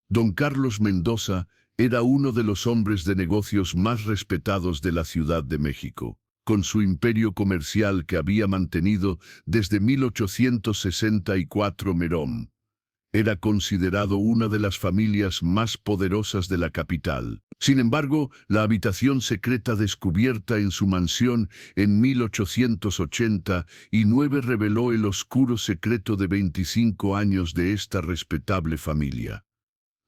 Don Carlos Mendoza era uno de los hombres de negocios más respetados de la Ciudad de México. Con su imperio comercial que había mantenido desde 1864 Merón, era considerado una de las familias más poderosas de la capital. Sin embargo, la habitación secreta descubierta en su mansión en 1889 reveló el oscuro secreto de 25 años de esta respetable familia.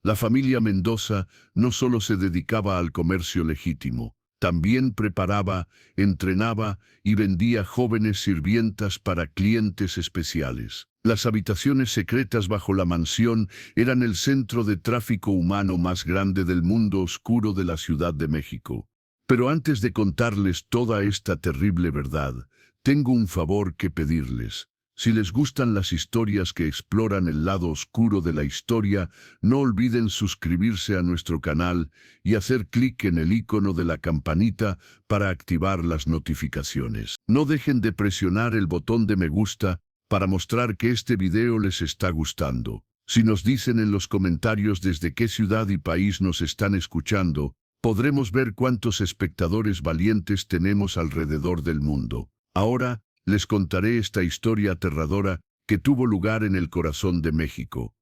La familia Mendoza no solo se dedicaba al comercio legítimo, también preparaba, entrenaba y vendía jóvenes sirvientas para clientes especiales. Las habitaciones secretas bajo la mansión eran el centro de tráfico humano más grande del mundo oscuro de la Ciudad de México. Pero antes de contarles toda esta terrible verdad, tengo un favor que pedirles. Si les gustan las historias que exploran el lado oscuro de la historia, no olviden suscribirse a nuestro canal y hacer clic en el icono de la campanita para activar las notificaciones. No dejen de presionar el botón de me gusta para mostrar que este video les está gustando. Si nos dicen en los comentarios desde qué ciudad y país nos están escuchando, podremos ver cuántos espectadores valientes tenemos alrededor del mundo. Ahora, les contaré esta historia aterradora que tuvo lugar en el corazón de México,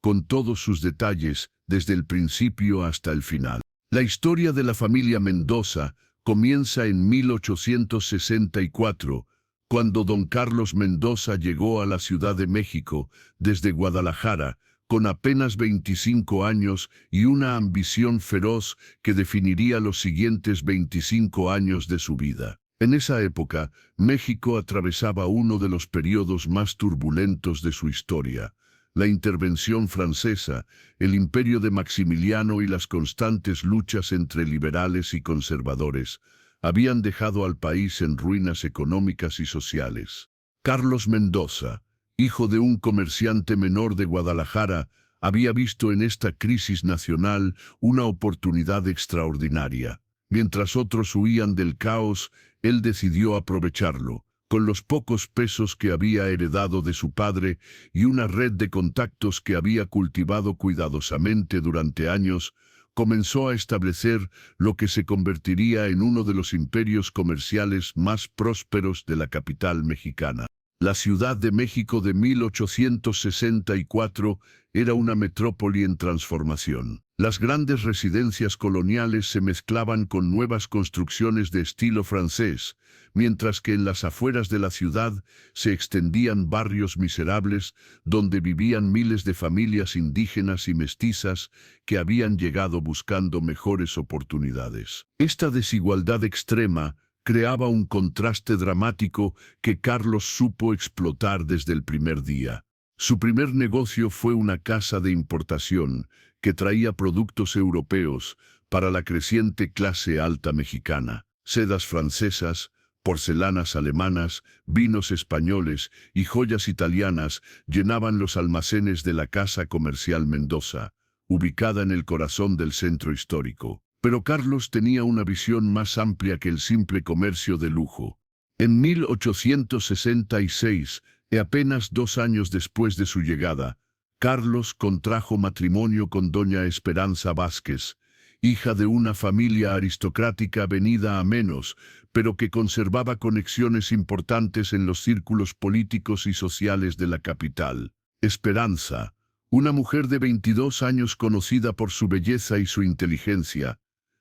con todos sus detalles, desde el principio hasta el final. La historia de la familia Mendoza comienza en 1864, cuando don Carlos Mendoza llegó a la Ciudad de México desde Guadalajara, con apenas 25 años y una ambición feroz que definiría los siguientes 25 años de su vida. En esa época, México atravesaba uno de los periodos más turbulentos de su historia. La intervención francesa, el imperio de Maximiliano y las constantes luchas entre liberales y conservadores habían dejado al país en ruinas económicas y sociales. Carlos Mendoza, hijo de un comerciante menor de Guadalajara, había visto en esta crisis nacional una oportunidad extraordinaria. Mientras otros huían del caos, él decidió aprovecharlo. Con los pocos pesos que había heredado de su padre y una red de contactos que había cultivado cuidadosamente durante años, comenzó a establecer lo que se convertiría en uno de los imperios comerciales más prósperos de la capital mexicana. La Ciudad de México de 1864 era una metrópoli en transformación. Las grandes residencias coloniales se mezclaban con nuevas construcciones de estilo francés, mientras que en las afueras de la ciudad se extendían barrios miserables donde vivían miles de familias indígenas y mestizas que habían llegado buscando mejores oportunidades. Esta desigualdad extrema creaba un contraste dramático que Carlos supo explotar desde el primer día. Su primer negocio fue una casa de importación que traía productos europeos para la creciente clase alta mexicana. Sedas francesas, porcelanas alemanas, vinos españoles y joyas italianas llenaban los almacenes de la Casa Comercial Mendoza, ubicada en el corazón del centro histórico. Pero Carlos tenía una visión más amplia que el simple comercio de lujo. En 1866, y apenas 2 años después de su llegada, Carlos contrajo matrimonio con doña Esperanza Vázquez, hija de una familia aristocrática venida a menos, pero que conservaba conexiones importantes en los círculos políticos y sociales de la capital. Esperanza, una mujer de 22 años conocida por su belleza y su inteligencia,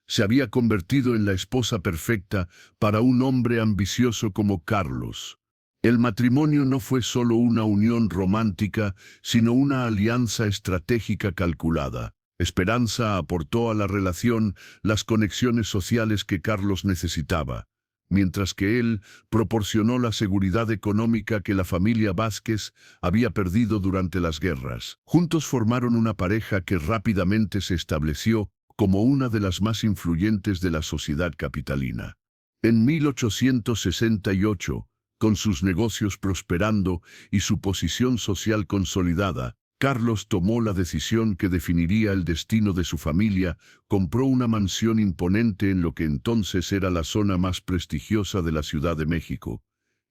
se había convertido en la esposa perfecta para un hombre ambicioso como Carlos. El matrimonio no fue solo una unión romántica, sino una alianza estratégica calculada. Esperanza aportó a la relación las conexiones sociales que Carlos necesitaba, mientras que él proporcionó la seguridad económica que la familia Vázquez había perdido durante las guerras. Juntos formaron una pareja que rápidamente se estableció como una de las más influyentes de la sociedad capitalina. En 1868, con sus negocios prosperando y su posición social consolidada, Carlos tomó la decisión que definiría el destino de su familia. Compró una mansión imponente en lo que entonces era la zona más prestigiosa de la Ciudad de México,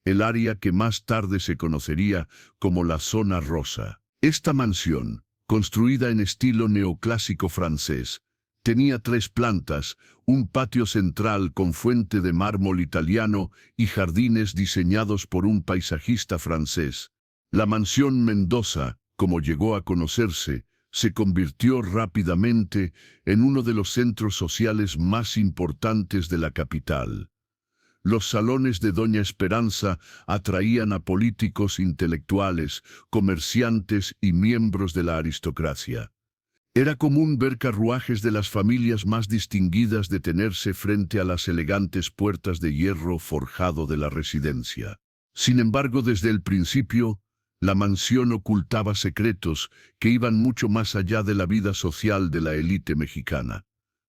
el área que más tarde se conocería como la Zona Rosa. Esta mansión, construida en estilo neoclásico francés. Tenía 3 plantas, un patio central con fuente de mármol italiano y jardines diseñados por un paisajista francés. La mansión Mendoza, como llegó a conocerse, se convirtió rápidamente en uno de los centros sociales más importantes de la capital. Los salones de Doña Esperanza atraían a políticos, intelectuales, comerciantes y miembros de la aristocracia. Era común ver carruajes de las familias más distinguidas detenerse frente a las elegantes puertas de hierro forjado de la residencia. Sin embargo, desde el principio, la mansión ocultaba secretos que iban mucho más allá de la vida social de la élite mexicana.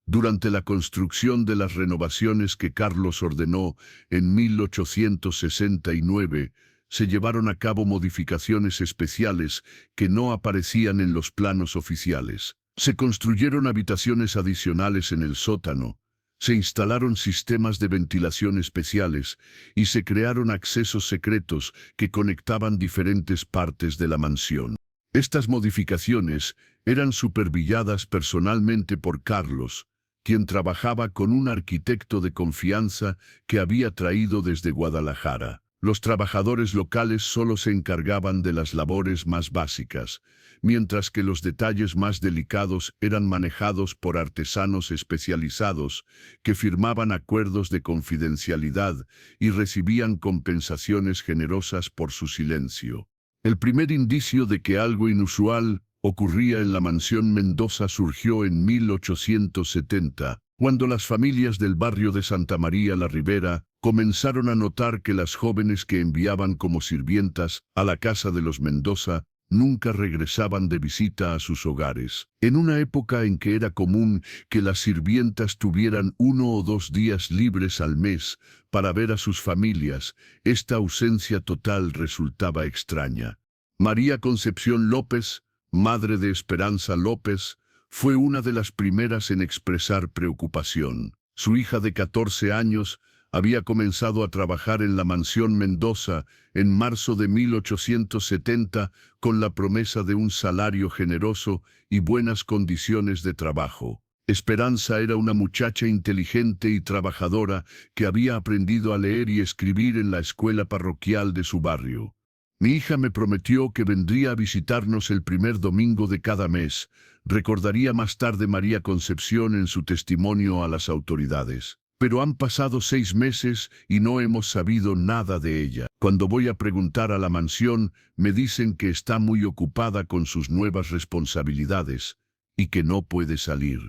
Durante la construcción de las renovaciones que Carlos ordenó en 1869, se llevaron a cabo modificaciones especiales que no aparecían en los planos oficiales. Se construyeron habitaciones adicionales en el sótano, se instalaron sistemas de ventilación especiales y se crearon accesos secretos que conectaban diferentes partes de la mansión. Estas modificaciones eran supervisadas personalmente por Carlos, quien trabajaba con un arquitecto de confianza que había traído desde Guadalajara. Los trabajadores locales solo se encargaban de las labores más básicas, mientras que los detalles más delicados eran manejados por artesanos especializados que firmaban acuerdos de confidencialidad y recibían compensaciones generosas por su silencio. El primer indicio de que algo inusual ocurría en la mansión Mendoza surgió en 1870, cuando las familias del barrio de Santa María la Ribera comenzaron a notar que las jóvenes que enviaban como sirvientas a la casa de los Mendoza nunca regresaban de visita a sus hogares. En una época en que era común que las sirvientas tuvieran 1 o 2 días libres al mes para ver a sus familias, esta ausencia total resultaba extraña. María Concepción López, madre de Esperanza López, fue una de las primeras en expresar preocupación. Su hija de 14 años había comenzado a trabajar en la mansión Mendoza en marzo de 1870 con la promesa de un salario generoso y buenas condiciones de trabajo. Esperanza era una muchacha inteligente y trabajadora que había aprendido a leer y escribir en la escuela parroquial de su barrio. Mi hija me prometió que vendría a visitarnos el primer domingo de cada mes, recordaría más tarde María Concepción en su testimonio a las autoridades. Pero han pasado 6 meses y no hemos sabido nada de ella. Cuando voy a preguntar a la mansión, me dicen que está muy ocupada con sus nuevas responsabilidades y que no puede salir.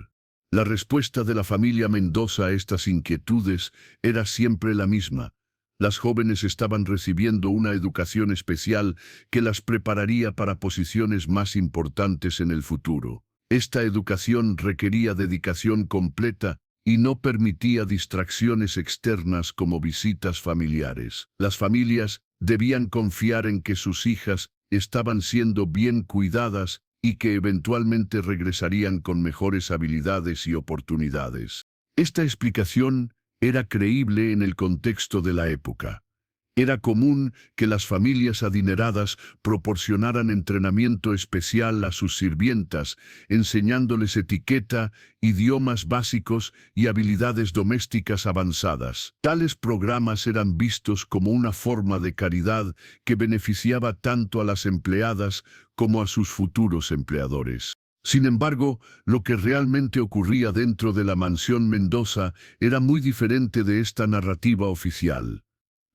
La respuesta de la familia Mendoza a estas inquietudes era siempre la misma. Las jóvenes estaban recibiendo una educación especial que las prepararía para posiciones más importantes en el futuro. Esta educación requería dedicación completa y no permitía distracciones externas como visitas familiares. Las familias debían confiar en que sus hijas estaban siendo bien cuidadas y que eventualmente regresarían con mejores habilidades y oportunidades. Esta explicación era creíble en el contexto de la época. Era común que las familias adineradas proporcionaran entrenamiento especial a sus sirvientas, enseñándoles etiqueta, idiomas básicos y habilidades domésticas avanzadas. Tales programas eran vistos como una forma de caridad que beneficiaba tanto a las empleadas como a sus futuros empleadores. Sin embargo, lo que realmente ocurría dentro de la mansión Mendoza era muy diferente de esta narrativa oficial.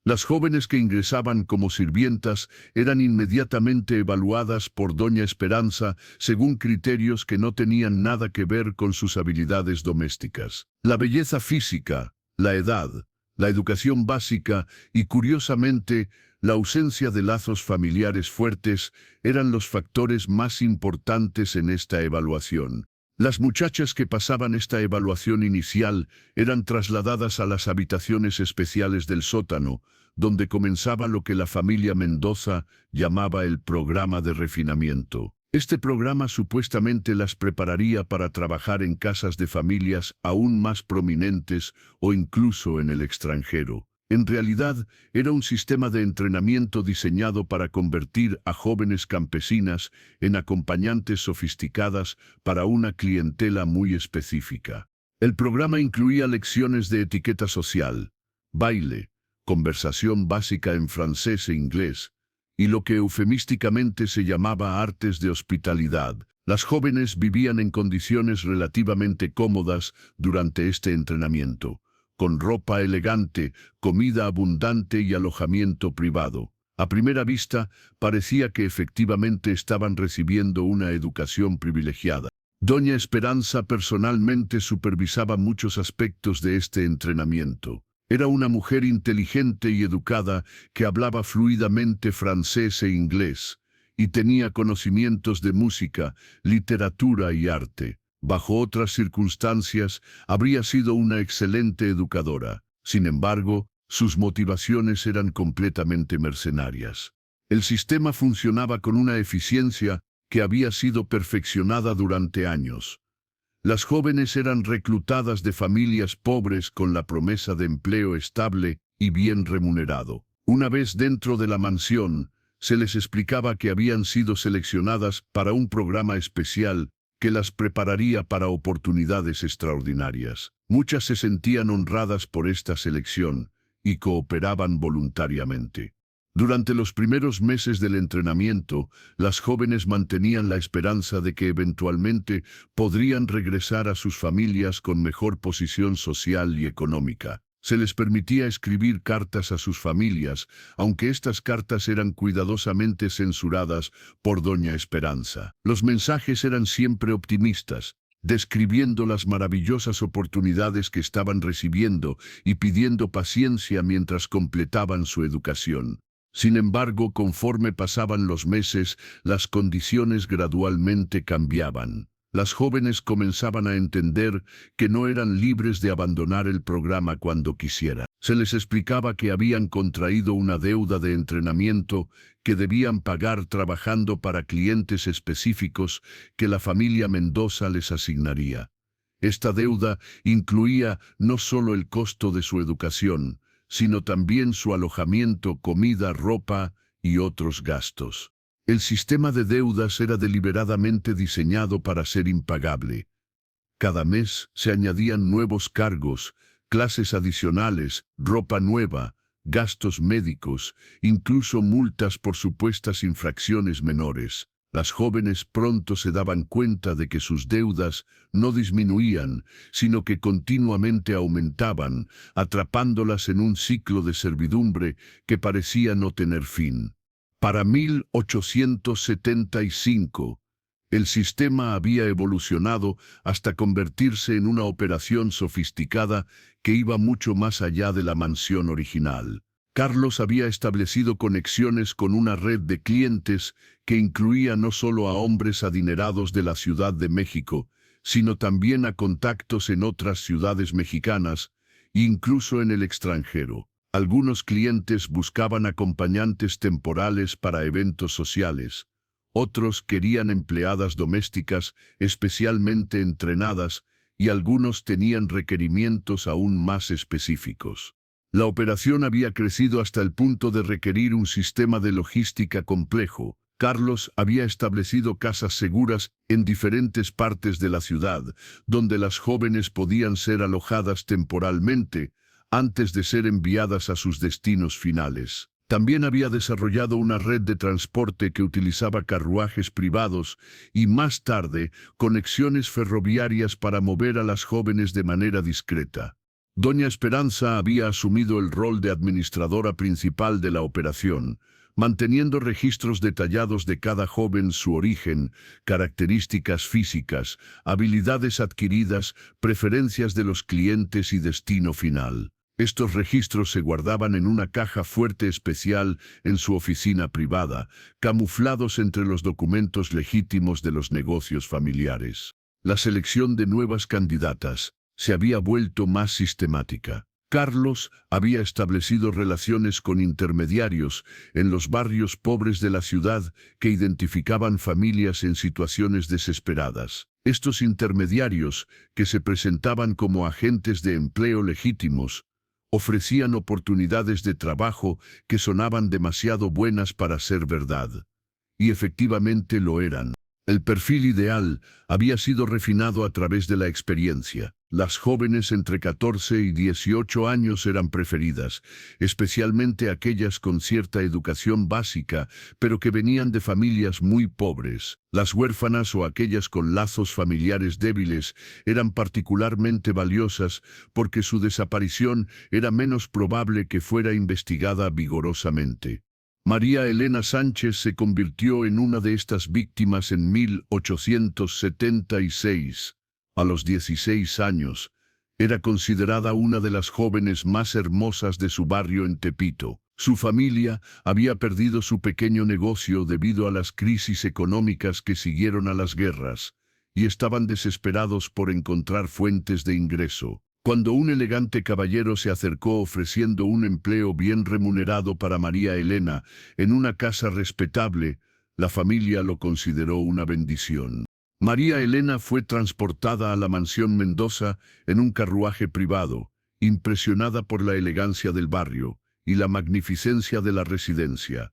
Las jóvenes que ingresaban como sirvientas eran inmediatamente evaluadas por Doña Esperanza según criterios que no tenían nada que ver con sus habilidades domésticas. La belleza física, la edad, la educación básica y, curiosamente, la ausencia de lazos familiares fuertes eran los factores más importantes en esta evaluación. Las muchachas que pasaban esta evaluación inicial eran trasladadas a las habitaciones especiales del sótano, donde comenzaba lo que la familia Mendoza llamaba el programa de refinamiento. Este programa supuestamente las prepararía para trabajar en casas de familias aún más prominentes o incluso en el extranjero. En realidad, era un sistema de entrenamiento diseñado para convertir a jóvenes campesinas en acompañantes sofisticadas para una clientela muy específica. El programa incluía lecciones de etiqueta social, baile, conversación básica en francés e inglés, y lo que eufemísticamente se llamaba artes de hospitalidad. Las jóvenes vivían en condiciones relativamente cómodas durante este entrenamiento, con ropa elegante, comida abundante y alojamiento privado. A primera vista, parecía que efectivamente estaban recibiendo una educación privilegiada. Doña Esperanza personalmente supervisaba muchos aspectos de este entrenamiento. Era una mujer inteligente y educada que hablaba fluidamente francés e inglés, y tenía conocimientos de música, literatura y arte. Bajo otras circunstancias, habría sido una excelente educadora. Sin embargo, sus motivaciones eran completamente mercenarias. El sistema funcionaba con una eficiencia que había sido perfeccionada durante años. Las jóvenes eran reclutadas de familias pobres con la promesa de empleo estable y bien remunerado. Una vez dentro de la mansión, se les explicaba que habían sido seleccionadas para un programa especial que las prepararía para oportunidades extraordinarias. Muchas se sentían honradas por esta selección y cooperaban voluntariamente. Durante los primeros meses del entrenamiento, las jóvenes mantenían la esperanza de que eventualmente podrían regresar a sus familias con mejor posición social y económica. Se les permitía escribir cartas a sus familias, aunque estas cartas eran cuidadosamente censuradas por Doña Esperanza. Los mensajes eran siempre optimistas, describiendo las maravillosas oportunidades que estaban recibiendo y pidiendo paciencia mientras completaban su educación. Sin embargo, conforme pasaban los meses, las condiciones gradualmente cambiaban. Las jóvenes comenzaban a entender que no eran libres de abandonar el programa cuando quisieran. Se les explicaba que habían contraído una deuda de entrenamiento que debían pagar trabajando para clientes específicos que la familia Mendoza les asignaría. Esta deuda incluía no solo el costo de su educación, sino también su alojamiento, comida, ropa y otros gastos. El sistema de deudas era deliberadamente diseñado para ser impagable. Cada mes se añadían nuevos cargos, clases adicionales, ropa nueva, gastos médicos, incluso multas por supuestas infracciones menores. Las jóvenes pronto se daban cuenta de que sus deudas no disminuían, sino que continuamente aumentaban, atrapándolas en un ciclo de servidumbre que parecía no tener fin. Para 1875, el sistema había evolucionado hasta convertirse en una operación sofisticada que iba mucho más allá de la mansión original. Carlos había establecido conexiones con una red de clientes que incluía no solo a hombres adinerados de la Ciudad de México, sino también a contactos en otras ciudades mexicanas, incluso en el extranjero. Algunos clientes buscaban acompañantes temporales para eventos sociales. Otros querían empleadas domésticas especialmente entrenadas y algunos tenían requerimientos aún más específicos. La operación había crecido hasta el punto de requerir un sistema de logística complejo. Carlos había establecido casas seguras en diferentes partes de la ciudad, donde las jóvenes podían ser alojadas temporalmente antes de ser enviadas a sus destinos finales. También había desarrollado una red de transporte que utilizaba carruajes privados y más tarde conexiones ferroviarias para mover a las jóvenes de manera discreta. Doña Esperanza había asumido el rol de administradora principal de la operación, manteniendo registros detallados de cada joven, su origen, características físicas, habilidades adquiridas, preferencias de los clientes y destino final. Estos registros se guardaban en una caja fuerte especial en su oficina privada, camuflados entre los documentos legítimos de los negocios familiares. La selección de nuevas candidatas se había vuelto más sistemática. Carlos había establecido relaciones con intermediarios en los barrios pobres de la ciudad que identificaban familias en situaciones desesperadas. Estos intermediarios, que se presentaban como agentes de empleo legítimos, Ofrecían oportunidades de trabajo que sonaban demasiado buenas para ser verdad. Y efectivamente lo eran. El perfil ideal había sido refinado a través de la experiencia. Las jóvenes entre 14 y 18 años eran preferidas, especialmente aquellas con cierta educación básica, pero que venían de familias muy pobres. Las huérfanas o aquellas con lazos familiares débiles eran particularmente valiosas porque su desaparición era menos probable que fuera investigada vigorosamente. María Elena Sánchez se convirtió en una de estas víctimas en 1876. A los 16 años, era considerada una de las jóvenes más hermosas de su barrio en Tepito. Su familia había perdido su pequeño negocio debido a las crisis económicas que siguieron a las guerras, y estaban desesperados por encontrar fuentes de ingreso. Cuando un elegante caballero se acercó ofreciendo un empleo bien remunerado para María Elena en una casa respetable, la familia lo consideró una bendición. María Elena fue transportada a la mansión Mendoza en un carruaje privado, impresionada por la elegancia del barrio y la magnificencia de la residencia.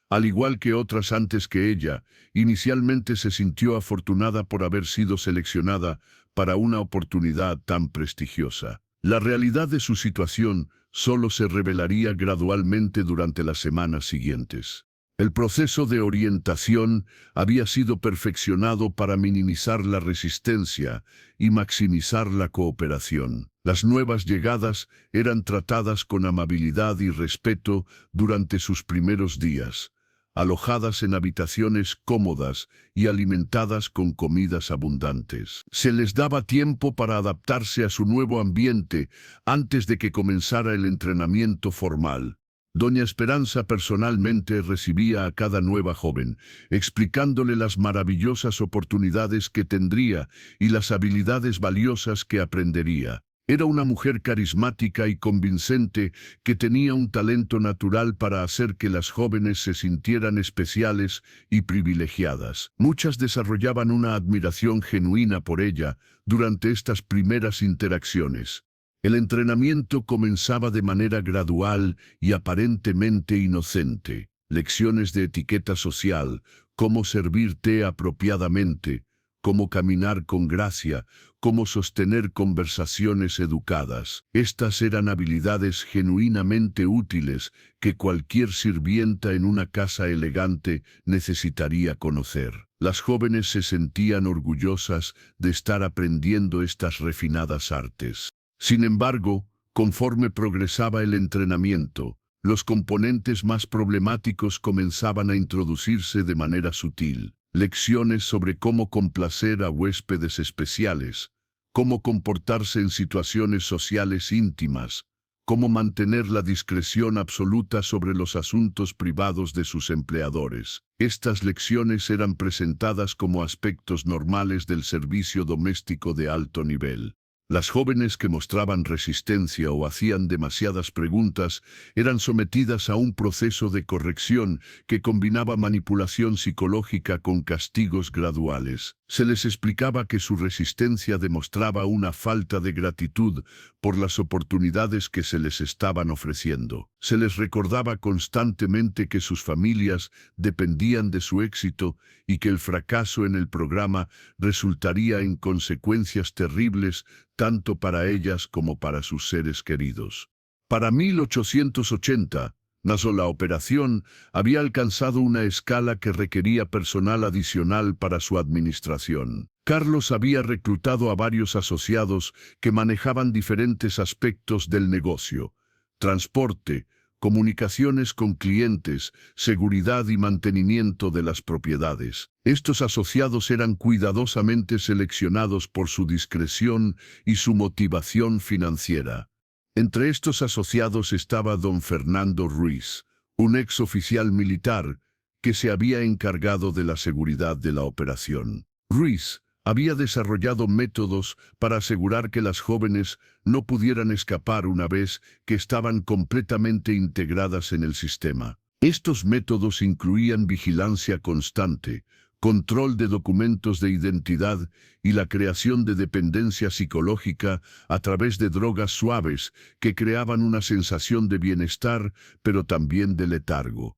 Al igual que otras antes que ella, inicialmente se sintió afortunada por haber sido seleccionada para una oportunidad tan prestigiosa. La realidad de su situación solo se revelaría gradualmente durante las semanas siguientes. El proceso de orientación había sido perfeccionado para minimizar la resistencia y maximizar la cooperación. Las nuevas llegadas eran tratadas con amabilidad y respeto durante sus primeros días, alojadas en habitaciones cómodas y alimentadas con comidas abundantes. Se les daba tiempo para adaptarse a su nuevo ambiente antes de que comenzara el entrenamiento formal. Doña Esperanza personalmente recibía a cada nueva joven, explicándole las maravillosas oportunidades que tendría y las habilidades valiosas que aprendería. Era una mujer carismática y convincente que tenía un talento natural para hacer que las jóvenes se sintieran especiales y privilegiadas. Muchas desarrollaban una admiración genuina por ella durante estas primeras interacciones. El entrenamiento comenzaba de manera gradual y aparentemente inocente. Lecciones de etiqueta social, cómo servir té apropiadamente, cómo caminar con gracia, cómo sostener conversaciones educadas. Estas eran habilidades genuinamente útiles que cualquier sirvienta en una casa elegante necesitaría conocer. Las jóvenes se sentían orgullosas de estar aprendiendo estas refinadas artes. Sin embargo, conforme progresaba el entrenamiento, los componentes más problemáticos comenzaban a introducirse de manera sutil. Lecciones sobre cómo complacer a huéspedes especiales, cómo comportarse en situaciones sociales íntimas, cómo mantener la discreción absoluta sobre los asuntos privados de sus empleadores. Estas lecciones eran presentadas como aspectos normales del servicio doméstico de alto nivel. Las jóvenes que mostraban resistencia o hacían demasiadas preguntas eran sometidas a un proceso de corrección que combinaba manipulación psicológica con castigos graduales. Se les explicaba que su resistencia demostraba una falta de gratitud por las oportunidades que se les estaban ofreciendo. Se les recordaba constantemente que sus familias dependían de su éxito y que el fracaso en el programa resultaría en consecuencias terribles tanto para ellas como para sus seres queridos. Para 1880, la operación había alcanzado una escala que requería personal adicional para su administración. Carlos había reclutado a varios asociados que manejaban diferentes aspectos del negocio: transporte, comunicaciones con clientes, seguridad y mantenimiento de las propiedades. Estos asociados eran cuidadosamente seleccionados por su discreción y su motivación financiera. Entre estos asociados estaba don Fernando Ruiz, un ex oficial militar que se había encargado de la seguridad de la operación. Ruiz había desarrollado métodos para asegurar que las jóvenes no pudieran escapar una vez que estaban completamente integradas en el sistema. Estos métodos incluían vigilancia constante, control de documentos de identidad y la creación de dependencia psicológica a través de drogas suaves que creaban una sensación de bienestar, pero también de letargo.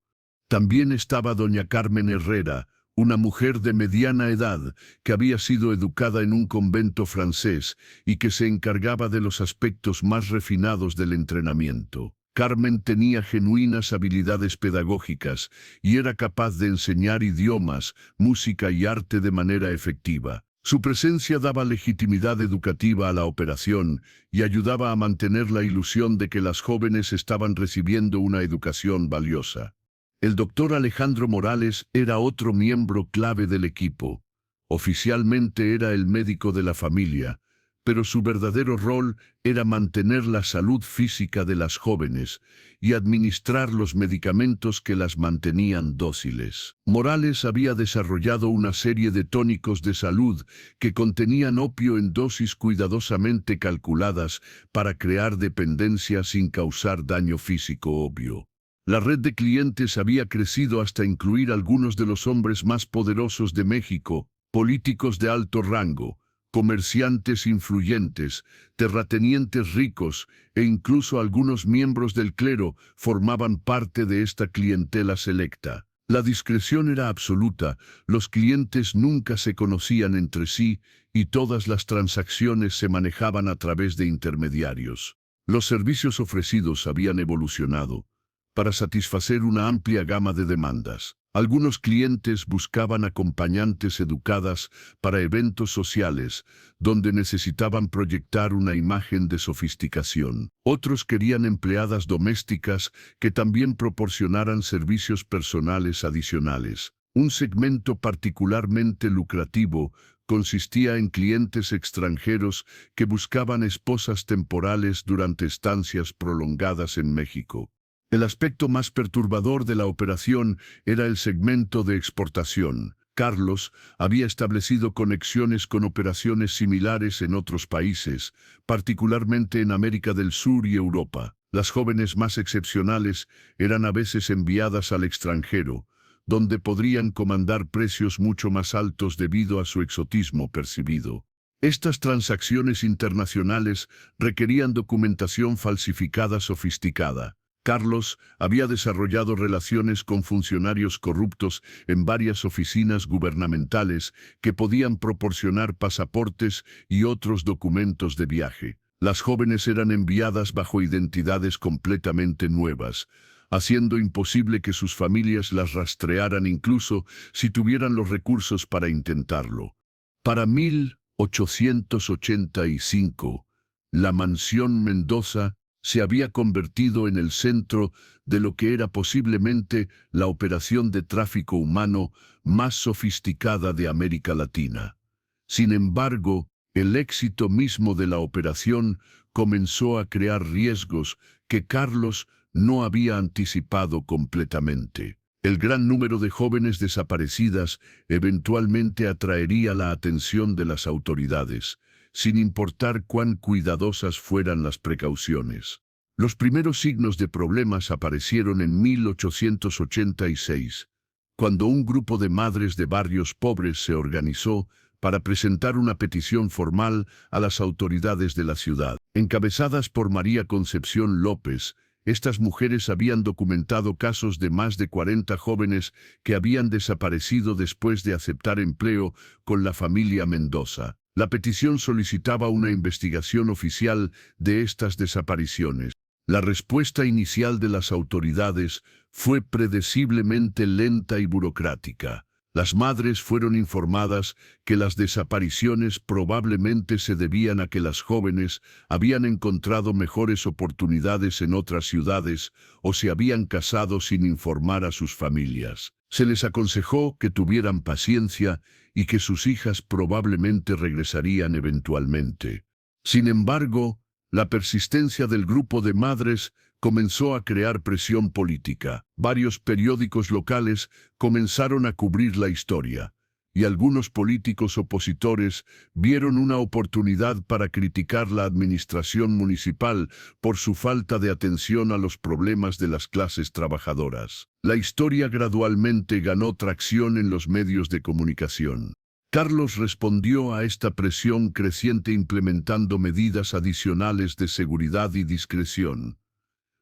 También estaba doña Carmen Herrera, una mujer de mediana edad que había sido educada en un convento francés y que se encargaba de los aspectos más refinados del entrenamiento. Carmen tenía genuinas habilidades pedagógicas y era capaz de enseñar idiomas, música y arte de manera efectiva. Su presencia daba legitimidad educativa a la operación y ayudaba a mantener la ilusión de que las jóvenes estaban recibiendo una educación valiosa. El doctor Alejandro Morales era otro miembro clave del equipo. Oficialmente era el médico de la familia, pero su verdadero rol era mantener la salud física de las jóvenes y administrar los medicamentos que las mantenían dóciles. Morales había desarrollado una serie de tónicos de salud que contenían opio en dosis cuidadosamente calculadas para crear dependencia sin causar daño físico obvio. La red de clientes había crecido hasta incluir algunos de los hombres más poderosos de México, políticos de alto rango, comerciantes influyentes, terratenientes ricos e incluso algunos miembros del clero formaban parte de esta clientela selecta. La discreción era absoluta, los clientes nunca se conocían entre sí y todas las transacciones se manejaban a través de intermediarios. Los servicios ofrecidos habían evolucionado para satisfacer una amplia gama de demandas. Algunos clientes buscaban acompañantes educadas para eventos sociales, donde necesitaban proyectar una imagen de sofisticación. Otros querían empleadas domésticas que también proporcionaran servicios personales adicionales. Un segmento particularmente lucrativo consistía en clientes extranjeros que buscaban esposas temporales durante estancias prolongadas en México. El aspecto más perturbador de la operación era el segmento de exportación. Carlos había establecido conexiones con operaciones similares en otros países, particularmente en América del Sur y Europa. Las jóvenes más excepcionales eran a veces enviadas al extranjero, donde podrían comandar precios mucho más altos debido a su exotismo percibido. Estas transacciones internacionales requerían documentación falsificada sofisticada. Carlos había desarrollado relaciones con funcionarios corruptos en varias oficinas gubernamentales que podían proporcionar pasaportes y otros documentos de viaje. Las jóvenes eran enviadas bajo identidades completamente nuevas, haciendo imposible que sus familias las rastrearan incluso si tuvieran los recursos para intentarlo. Para 1885, la Mansión Mendoza se había convertido en el centro de lo que era posiblemente la operación de tráfico humano más sofisticada de América Latina. Sin embargo, el éxito mismo de la operación comenzó a crear riesgos que Carlos no había anticipado completamente. El gran número de jóvenes desaparecidas eventualmente atraería la atención de las autoridades, sin importar cuán cuidadosas fueran las precauciones. Los primeros signos de problemas aparecieron en 1886, cuando un grupo de madres de barrios pobres se organizó para presentar una petición formal a las autoridades de la ciudad. Encabezadas por María Concepción López, estas mujeres habían documentado casos de más de 40 jóvenes que habían desaparecido después de aceptar empleo con la familia Mendoza. La petición solicitaba una investigación oficial de estas desapariciones. La respuesta inicial de las autoridades fue predeciblemente lenta y burocrática. Las madres fueron informadas que las desapariciones probablemente se debían a que las jóvenes habían encontrado mejores oportunidades en otras ciudades o se habían casado sin informar a sus familias. Se les aconsejó que tuvieran paciencia y que sus hijas probablemente regresarían eventualmente. Sin embargo, la persistencia del grupo de madres comenzó a crear presión política. Varios periódicos locales comenzaron a cubrir la historia, y algunos políticos opositores vieron una oportunidad para criticar la administración municipal por su falta de atención a los problemas de las clases trabajadoras. La historia gradualmente ganó tracción en los medios de comunicación. Carlos respondió a esta presión creciente implementando medidas adicionales de seguridad y discreción.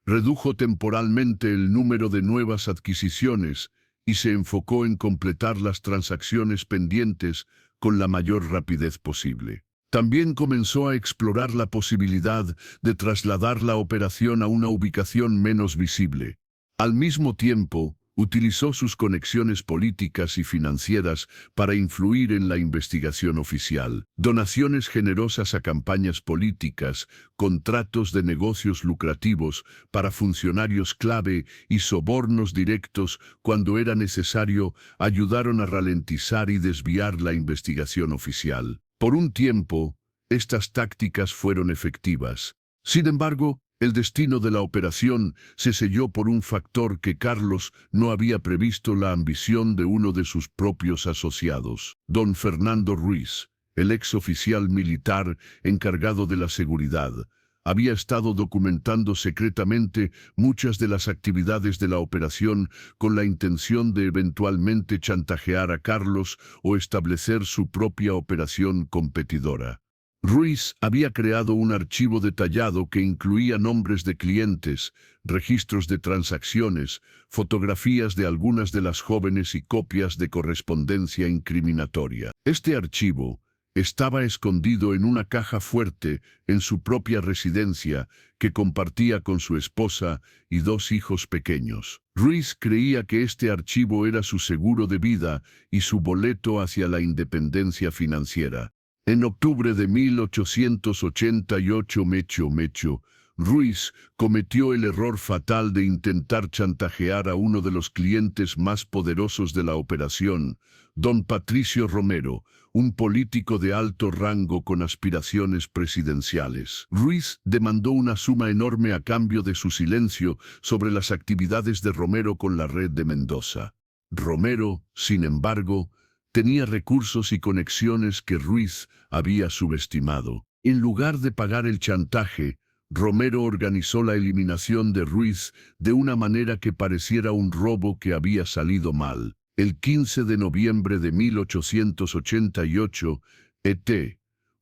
Redujo temporalmente el número de nuevas adquisiciones y se enfocó en completar las transacciones pendientes con la mayor rapidez posible. También comenzó a explorar la posibilidad de trasladar la operación a una ubicación menos visible. Al mismo tiempo, utilizó sus conexiones políticas y financieras para influir en la investigación oficial. Donaciones generosas a campañas políticas, contratos de negocios lucrativos para funcionarios clave y sobornos directos cuando era necesario ayudaron a ralentizar y desviar la investigación oficial. Por un tiempo, estas tácticas fueron efectivas. Sin embargo, el destino de la operación se selló por un factor que Carlos no había previsto: la ambición de uno de sus propios asociados, don Fernando Ruiz, el ex oficial militar encargado de la seguridad. Había estado documentando secretamente muchas de las actividades de la operación con la intención de eventualmente chantajear a Carlos o establecer su propia operación competidora. Ruiz había creado un archivo detallado que incluía nombres de clientes, registros de transacciones, fotografías de algunas de las jóvenes y copias de correspondencia incriminatoria. Este archivo estaba escondido en una caja fuerte en su propia residencia que compartía con su esposa y dos hijos pequeños. Ruiz creía que este archivo era su seguro de vida y su boleto hacia la independencia financiera. En octubre de 1888, Ruiz cometió el error fatal de intentar chantajear a uno de los clientes más poderosos de la operación, don Patricio Romero, un político de alto rango con aspiraciones presidenciales. Ruiz demandó una suma enorme a cambio de su silencio sobre las actividades de Romero con la red de Mendoza. Romero, sin embargo, tenía recursos y conexiones que Ruiz había subestimado. En lugar de pagar el chantaje, Romero organizó la eliminación de Ruiz de una manera que pareciera un robo que había salido mal. El 15 de noviembre de 1888,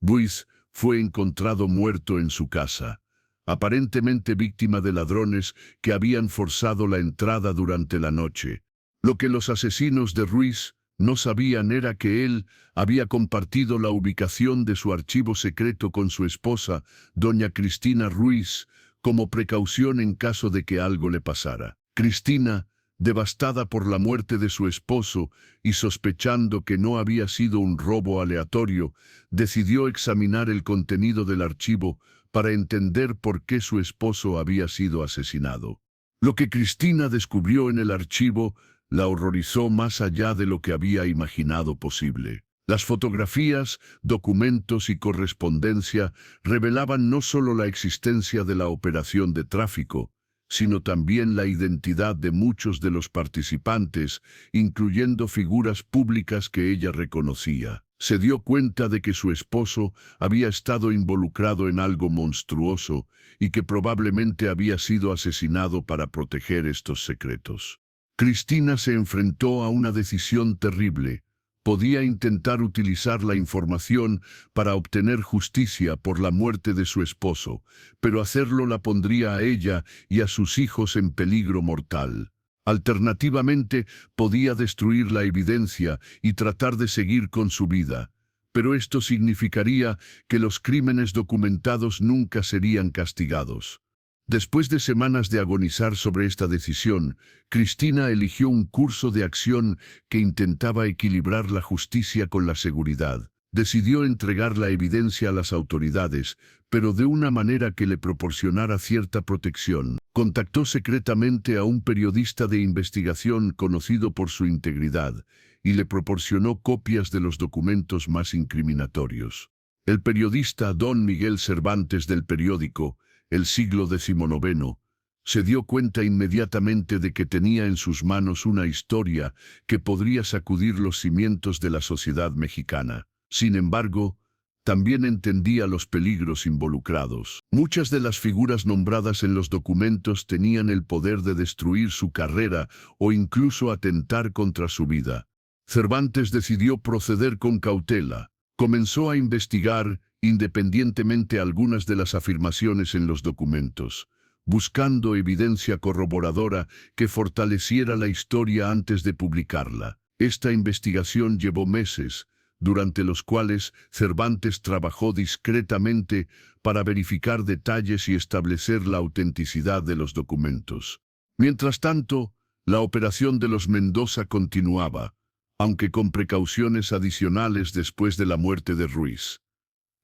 Ruiz fue encontrado muerto en su casa, aparentemente víctima de ladrones que habían forzado la entrada durante la noche. Lo que los asesinos de Ruiz no sabían era que él había compartido la ubicación de su archivo secreto con su esposa, doña Cristina Ruiz, como precaución en caso de que algo le pasara. Cristina, devastada por la muerte de su esposo y sospechando que no había sido un robo aleatorio, decidió examinar el contenido del archivo para entender por qué su esposo había sido asesinado. Lo que Cristina descubrió en el archivo la horrorizó más allá de lo que había imaginado posible. Las fotografías, documentos y correspondencia revelaban no solo la existencia de la operación de tráfico, sino también la identidad de muchos de los participantes, incluyendo figuras públicas que ella reconocía. Se dio cuenta de que su esposo había estado involucrado en algo monstruoso y que probablemente había sido asesinado para proteger estos secretos. Cristina se enfrentó a una decisión terrible. Podía intentar utilizar la información para obtener justicia por la muerte de su esposo, pero hacerlo la pondría a ella y a sus hijos en peligro mortal. Alternativamente, podía destruir la evidencia y tratar de seguir con su vida, pero esto significaría que los crímenes documentados nunca serían castigados. Después de semanas de agonizar sobre esta decisión, Cristina eligió un curso de acción que intentaba equilibrar la justicia con la seguridad. Decidió entregar la evidencia a las autoridades, pero de una manera que le proporcionara cierta protección. Contactó secretamente a un periodista de investigación conocido por su integridad y le proporcionó copias de los documentos más incriminatorios. El periodista don Miguel Cervantes del periódico El Siglo XIX Se dio cuenta inmediatamente de que tenía en sus manos una historia que podría sacudir los cimientos de la sociedad mexicana. Sin embargo, también entendía los peligros involucrados. Muchas de las figuras nombradas en los documentos tenían el poder de destruir su carrera o incluso atentar contra su vida. Cervantes decidió proceder con cautela. Comenzó a investigar independientemente algunas de las afirmaciones en los documentos, buscando evidencia corroboradora que fortaleciera la historia antes de publicarla. Esta investigación llevó meses, durante los cuales Cervantes trabajó discretamente para verificar detalles y establecer la autenticidad de los documentos. Mientras tanto, la operación de los Mendoza continuaba, aunque con precauciones adicionales después de la muerte de Ruiz.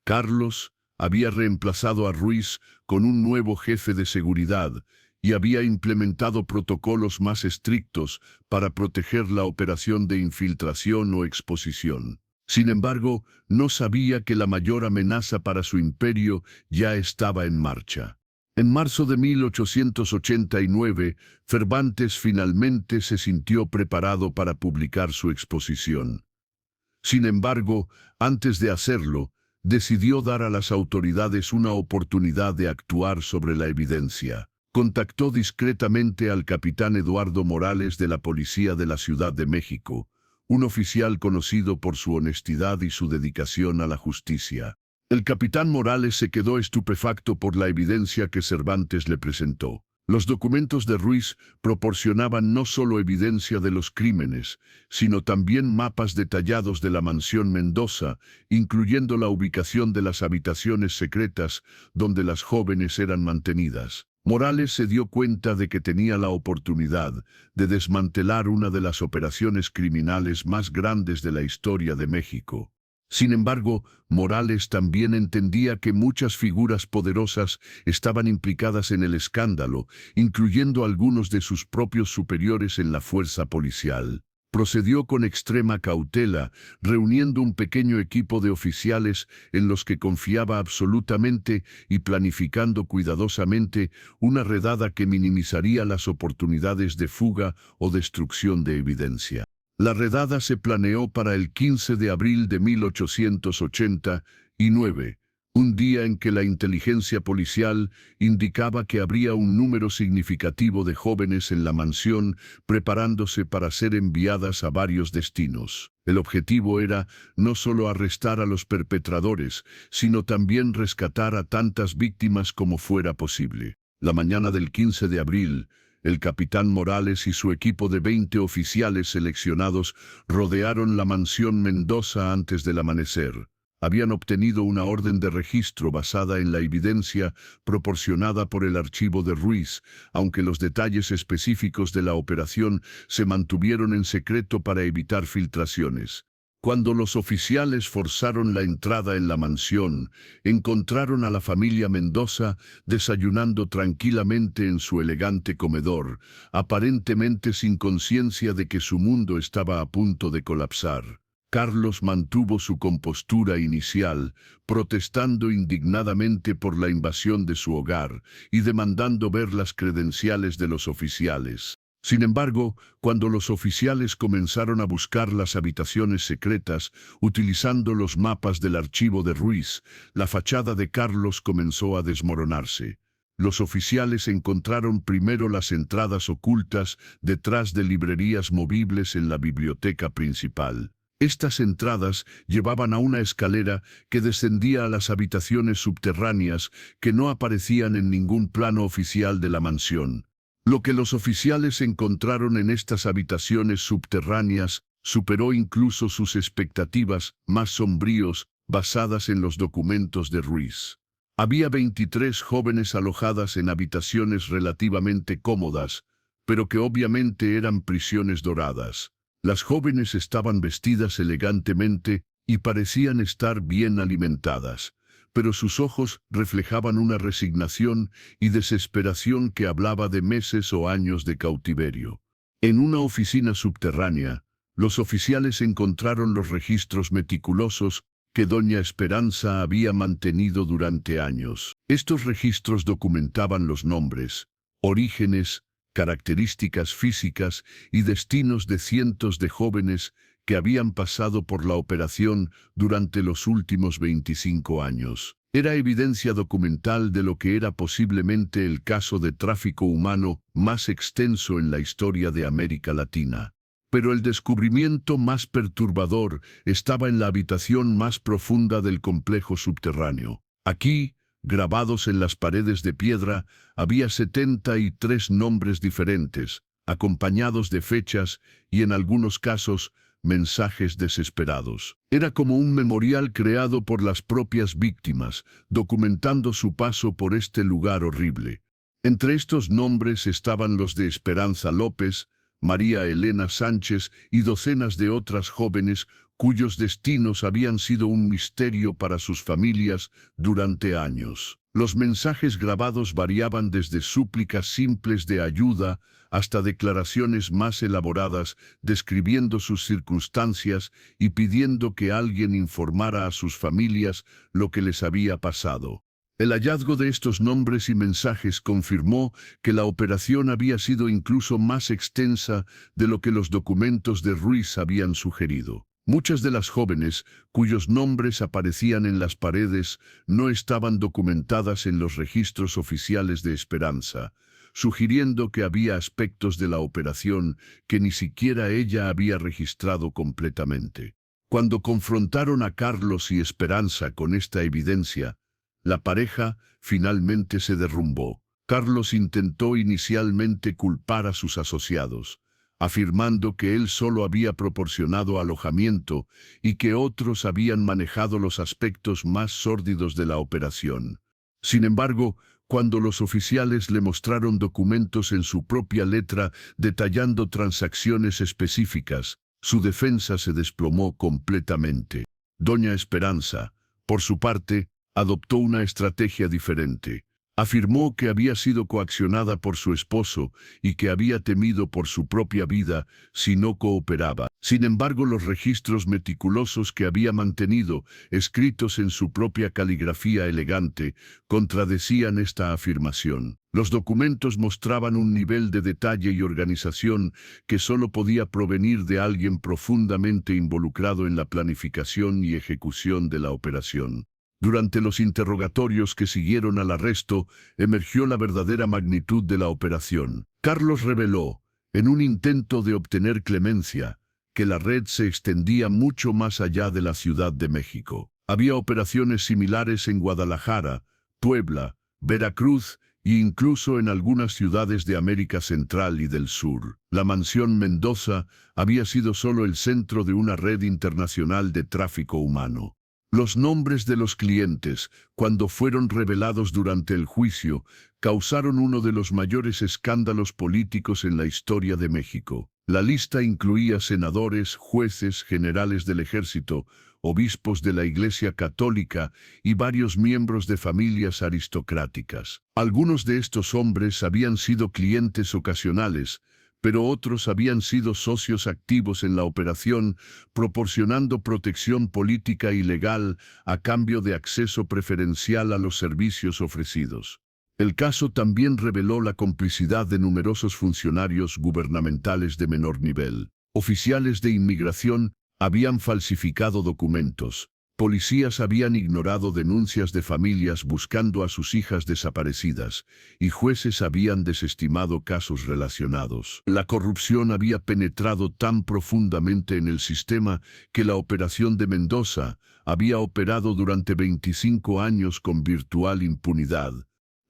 Carlos había reemplazado a Ruiz con un nuevo jefe de seguridad y había implementado protocolos más estrictos para proteger la operación de infiltración o exposición. Sin embargo, no sabía que la mayor amenaza para su imperio ya estaba en marcha. En marzo de 1889, Cervantes finalmente se sintió preparado para publicar su exposición. Sin embargo, antes de hacerlo, decidió dar a las autoridades una oportunidad de actuar sobre la evidencia. Contactó discretamente al capitán Eduardo Morales de la Policía de la Ciudad de México, un oficial conocido por su honestidad y su dedicación a la justicia. El capitán Morales se quedó estupefacto por la evidencia que Cervantes le presentó. Los documentos de Ruiz proporcionaban no solo evidencia de los crímenes, sino también mapas detallados de la mansión Mendoza, incluyendo la ubicación de las habitaciones secretas donde las jóvenes eran mantenidas. Morales se dio cuenta de que tenía la oportunidad de desmantelar una de las operaciones criminales más grandes de la historia de México. Sin embargo, Morales también entendía que muchas figuras poderosas estaban implicadas en el escándalo, incluyendo algunos de sus propios superiores en la fuerza policial. Procedió con extrema cautela, reuniendo un pequeño equipo de oficiales en los que confiaba absolutamente y planificando cuidadosamente una redada que minimizaría las oportunidades de fuga o destrucción de evidencia. La redada se planeó para el 15 de abril de 1889, un día en que la inteligencia policial indicaba que habría un número significativo de jóvenes en la mansión preparándose para ser enviadas a varios destinos. El objetivo era no solo arrestar a los perpetradores, sino también rescatar a tantas víctimas como fuera posible. La mañana del 15 de abril, el capitán Morales y su equipo de 20 oficiales seleccionados rodearon la mansión Mendoza antes del amanecer. Habían obtenido una orden de registro basada en la evidencia proporcionada por el archivo de Ruiz, aunque los detalles específicos de la operación se mantuvieron en secreto para evitar filtraciones. Cuando los oficiales forzaron la entrada en la mansión, encontraron a la familia Mendoza desayunando tranquilamente en su elegante comedor, aparentemente sin conciencia de que su mundo estaba a punto de colapsar. Carlos mantuvo su compostura inicial, protestando indignadamente por la invasión de su hogar y demandando ver las credenciales de los oficiales. Sin embargo, cuando los oficiales comenzaron a buscar las habitaciones secretas, utilizando los mapas del archivo de Ruiz, la fachada de Carlos comenzó a desmoronarse. Los oficiales encontraron primero las entradas ocultas detrás de librerías movibles en la biblioteca principal. Estas entradas llevaban a una escalera que descendía a las habitaciones subterráneas que no aparecían en ningún plano oficial de la mansión. Lo que los oficiales encontraron en estas habitaciones subterráneas superó incluso sus expectativas más sombríos basadas en los documentos de Ruiz. Había 23 jóvenes alojadas en habitaciones relativamente cómodas, pero que obviamente eran prisiones doradas. Las jóvenes estaban vestidas elegantemente y parecían estar bien alimentadas, pero sus ojos reflejaban una resignación y desesperación que hablaba de meses o años de cautiverio. En una oficina subterránea, los oficiales encontraron los registros meticulosos que doña Esperanza había mantenido durante años. Estos registros documentaban los nombres, orígenes, características físicas y destinos de cientos de jóvenes que habían pasado por la operación durante los últimos 25 años. Era evidencia documental de lo que era posiblemente el caso de tráfico humano más extenso en la historia de América Latina. Pero el descubrimiento más perturbador estaba en la habitación más profunda del complejo subterráneo. Aquí, grabados en las paredes de piedra, había 73 nombres diferentes, acompañados de fechas y, en algunos casos, mensajes desesperados. Era como un memorial creado por las propias víctimas, documentando su paso por este lugar horrible. Entre estos nombres estaban los de Esperanza López, María Elena Sánchez y docenas de otras jóvenes cuyos destinos habían sido un misterio para sus familias durante años. Los mensajes grabados variaban desde súplicas simples de ayuda hasta declaraciones más elaboradas describiendo sus circunstancias y pidiendo que alguien informara a sus familias lo que les había pasado. El hallazgo de estos nombres y mensajes confirmó que la operación había sido incluso más extensa de lo que los documentos de Ruiz habían sugerido. Muchas de las jóvenes, cuyos nombres aparecían en las paredes, no estaban documentadas en los registros oficiales de Esperanza, sugiriendo que había aspectos de la operación que ni siquiera ella había registrado completamente. Cuando confrontaron a Carlos y Esperanza con esta evidencia, la pareja finalmente se derrumbó. Carlos intentó inicialmente culpar a sus asociados, afirmando que él solo había proporcionado alojamiento y que otros habían manejado los aspectos más sórdidos de la operación. Sin embargo, cuando los oficiales le mostraron documentos en su propia letra detallando transacciones específicas, su defensa se desplomó completamente. Doña Esperanza, por su parte, adoptó una estrategia diferente. Afirmó que había sido coaccionada por su esposo y que había temido por su propia vida si no cooperaba. Sin embargo, los registros meticulosos que había mantenido, escritos en su propia caligrafía elegante, contradecían esta afirmación. Los documentos mostraban un nivel de detalle y organización que solo podía provenir de alguien profundamente involucrado en la planificación y ejecución de la operación. Durante los interrogatorios que siguieron al arresto, emergió la verdadera magnitud de la operación. Carlos reveló, en un intento de obtener clemencia, que la red se extendía mucho más allá de la Ciudad de México. Había operaciones similares en Guadalajara, Puebla, Veracruz e incluso en algunas ciudades de América Central y del Sur. La mansión Mendoza había sido solo el centro de una red internacional de tráfico humano. Los nombres de los clientes, cuando fueron revelados durante el juicio, causaron uno de los mayores escándalos políticos en la historia de México. La lista incluía senadores, jueces, generales del ejército, obispos de la Iglesia Católica y varios miembros de familias aristocráticas. Algunos de estos hombres habían sido clientes ocasionales, pero otros habían sido socios activos en la operación, proporcionando protección política y legal a cambio de acceso preferencial a los servicios ofrecidos. El caso también reveló la complicidad de numerosos funcionarios gubernamentales de menor nivel. Oficiales de inmigración habían falsificado documentos. Policías habían ignorado denuncias de familias buscando a sus hijas desaparecidas, y jueces habían desestimado casos relacionados. La corrupción había penetrado tan profundamente en el sistema que la operación de Mendoza había operado durante 25 años con virtual impunidad.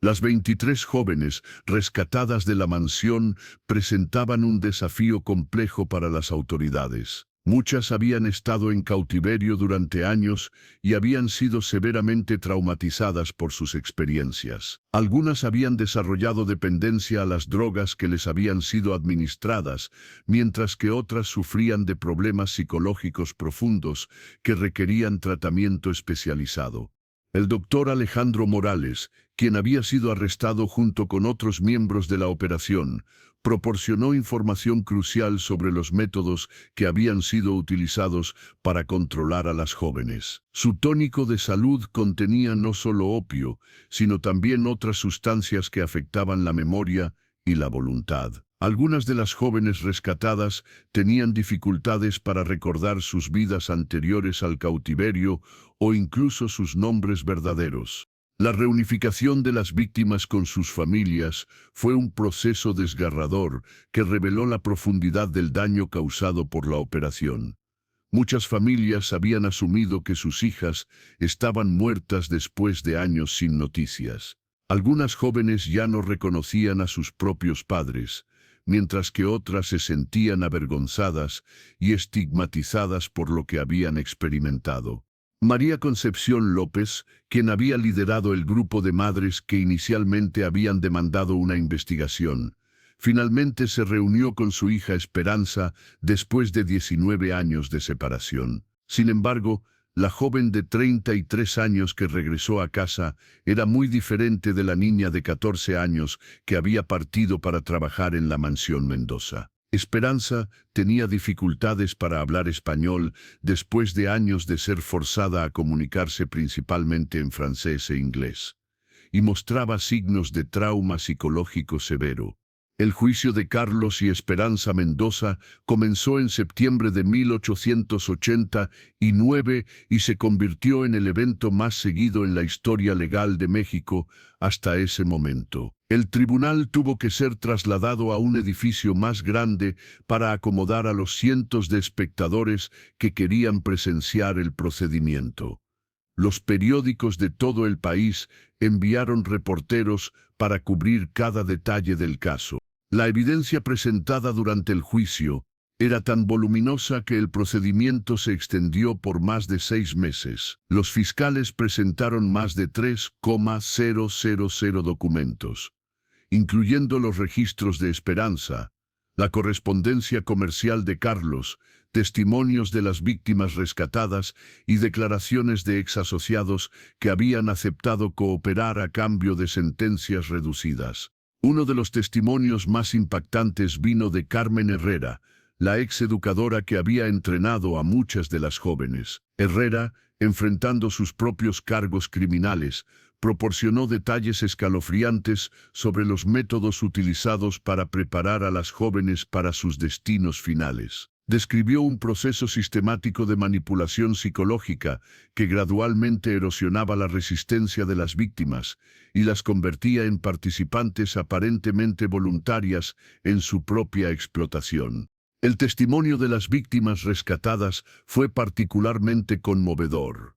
Las 23 jóvenes rescatadas de la mansión presentaban un desafío complejo para las autoridades. Muchas habían estado en cautiverio durante años y habían sido severamente traumatizadas por sus experiencias. Algunas habían desarrollado dependencia a las drogas que les habían sido administradas, mientras que otras sufrían de problemas psicológicos profundos que requerían tratamiento especializado. El doctor Alejandro Morales, quien había sido arrestado junto con otros miembros de la operación, proporcionó información crucial sobre los métodos que habían sido utilizados para controlar a las jóvenes. Su tónico de salud contenía no solo opio, sino también otras sustancias que afectaban la memoria y la voluntad. Algunas de las jóvenes rescatadas tenían dificultades para recordar sus vidas anteriores al cautiverio o incluso sus nombres verdaderos. La reunificación de las víctimas con sus familias fue un proceso desgarrador que reveló la profundidad del daño causado por la operación. Muchas familias habían asumido que sus hijas estaban muertas después de años sin noticias. Algunas jóvenes ya no reconocían a sus propios padres, mientras que otras se sentían avergonzadas y estigmatizadas por lo que habían experimentado. María Concepción López, quien había liderado el grupo de madres que inicialmente habían demandado una investigación, finalmente se reunió con su hija Esperanza después de 19 años de separación. Sin embargo, la joven de 33 años que regresó a casa era muy diferente de la niña de 14 años que había partido para trabajar en la mansión Mendoza. Esperanza tenía dificultades para hablar español después de años de ser forzada a comunicarse principalmente en francés e inglés, y mostraba signos de trauma psicológico severo. El juicio de Carlos y Esperanza Mendoza comenzó en septiembre de 1889 y se convirtió en el evento más seguido en la historia legal de México hasta ese momento. El tribunal tuvo que ser trasladado a un edificio más grande para acomodar a los cientos de espectadores que querían presenciar el procedimiento. Los periódicos de todo el país enviaron reporteros para cubrir cada detalle del caso. La evidencia presentada durante el juicio era tan voluminosa que el procedimiento se extendió por más de 6 meses. Los fiscales presentaron más de 3,000 documentos, incluyendo los registros de Esperanza, la correspondencia comercial de Carlos, testimonios de las víctimas rescatadas y declaraciones de exasociados que habían aceptado cooperar a cambio de sentencias reducidas. Uno de los testimonios más impactantes vino de Carmen Herrera, la exeducadora que había entrenado a muchas de las jóvenes. Herrera, enfrentando sus propios cargos criminales, proporcionó detalles escalofriantes sobre los métodos utilizados para preparar a las jóvenes para sus destinos finales. Describió un proceso sistemático de manipulación psicológica que gradualmente erosionaba la resistencia de las víctimas y las convertía en participantes aparentemente voluntarias en su propia explotación. El testimonio de las víctimas rescatadas fue particularmente conmovedor.